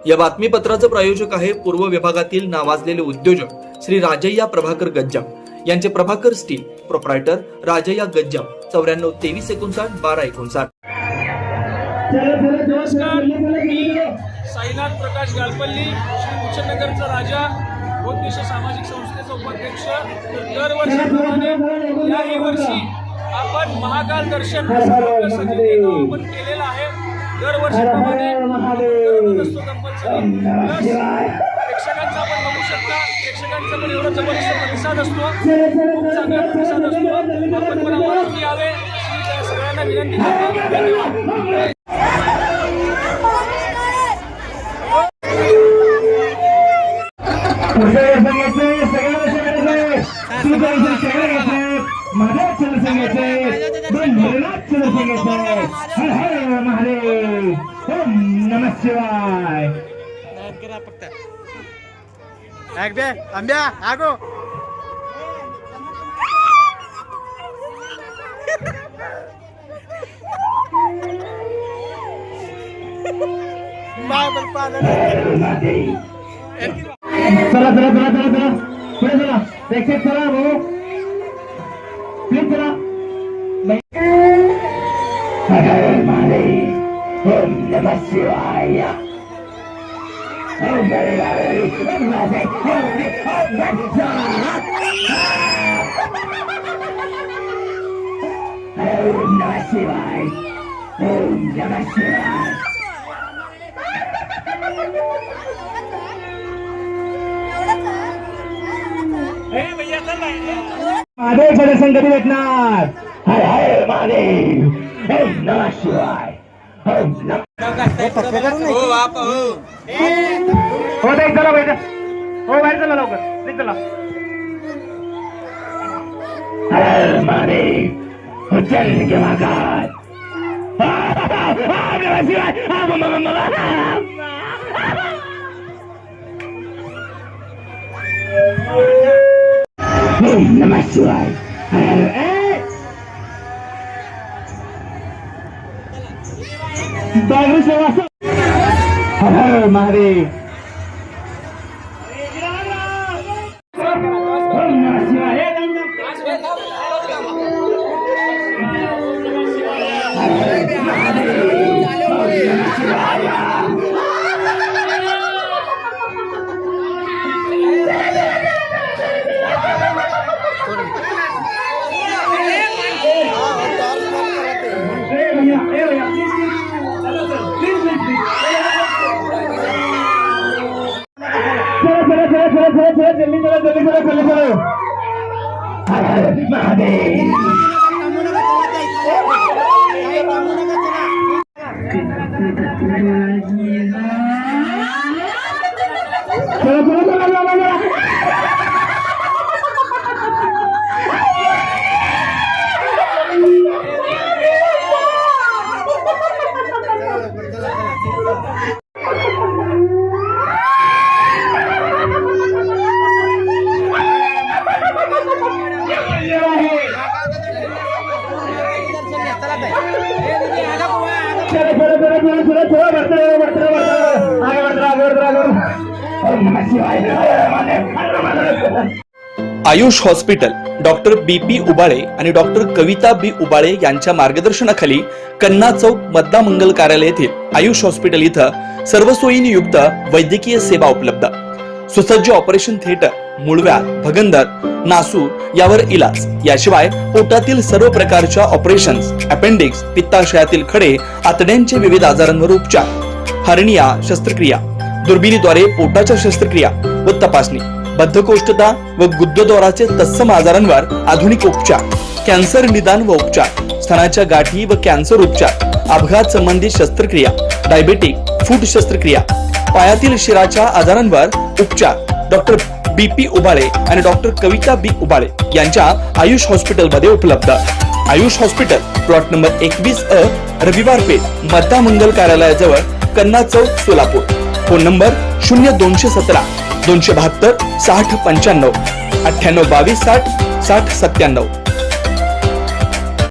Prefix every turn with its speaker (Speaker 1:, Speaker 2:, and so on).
Speaker 1: या बातमीपत्राचं प्रायोजक आहे पूर्व विभागातील नावाजलेले उद्योजक श्री राजय्या प्रभाकर गज्जाम यांचे प्रभाकर स्टील, प्रोप्रायटर राजय्या गज्जाम, 94 23 59 12 59.
Speaker 2: नमस्कार, मी साईनाथ प्रकाश गालपल्ली, श्री कुचनगरचा राजा, बहुउद्देशीय सामाजिक संस्थेचा उपाध्यक्ष. दरवर्षीप्रमाणे याही वर्षी आपण महाकाल दर्शन आपण केलेलं आहे. दरवर्षीप्रमाणे असतो कंपल्सरी. प्रेक्षकांचा आपण बघू शकता, प्रेक्षकांचा पण एवढा जबरदस्त प्रतिसाद असतो, खूप चांगला प्रतिसाद असतो. आपण पण आम्हाला यावे अशी सगळ्यांना विनंती करतो. धन्यवाद.
Speaker 3: आंब्या आगो
Speaker 4: चला चला चला चला चला पुढे चला प्रेक्षक चला भाऊ प्लीज चला. ओम नमः शिवाय. ओम नमः शिवाय. ओम नमः शिवाय. महादेवचं दर्शन कधी भेटणार? हर हर महादेव. ओम नमः शिवाय. ओम नमः. हो ताई चला बाहेर. हो बाहेर चला लवकर, प्लीज चला. हर हर महादेव. उचल के महाकाल. ओम नमः शिवाय. ओम नमः शिवाय. हर हर महादेव. ओम नमः शिवाय. जल्दी चलो जल्दी चलो जल्दी चलो. हर हर महादेव. चलो चलो चलो चलो.
Speaker 1: Ayush hospital doctor BP Ubale आणि डॉक्टर कविता B उबाळे यांच्या मार्गदर्शनाखाली कन्ना चौक मतदा मंगल कार्यालय येथील आयुष हॉस्पिटल इथं सर्व सोयींनी युक्त वैद्यकीय सेवा उपलब्ध. सुसज्ज ऑपरेशन थिएटर, मूळव्याध, भगंदर, नासू यावर इलाज. याशिवाय पोटातील सर्व प्रकारच्या ऑपरेशन्स, अपेंडिक्स, पित्ताशयातील खडे, आतड्यांचे विविध आजारांवर उपचार, हर्निया शस्त्रक्रिया, दुर्बिणीद्वारे पोटाच्या शस्त्रक्रिया व तपासणी, बद्धकोष्ठता व गुदद्वाराचे तत्सम आजारांवर आधुनिक उपचार, कॅन्सर निदान व उपचार, स्तनाच्या गाठी व कॅन्सर उपचार, अपघात संबंधित शस्त्रक्रिया, डायबेटिक, फूट शस्त्रक्रिया, पायातील शिराच्या आजारांवर उपचार. डॉक्टर BP उबाळे आणि डॉक्टर कविता B उबाळे यांच्या आयुष हॉस्पिटल मध्ये उपलब्ध. Ayush hospital plot number 21A, रविवार पेठ, मतदा मंगल कार्यालयाजवळ, कन्ना चौक, सोलापूर. Phone number 0217 272 60 95 98 22 60 60 97.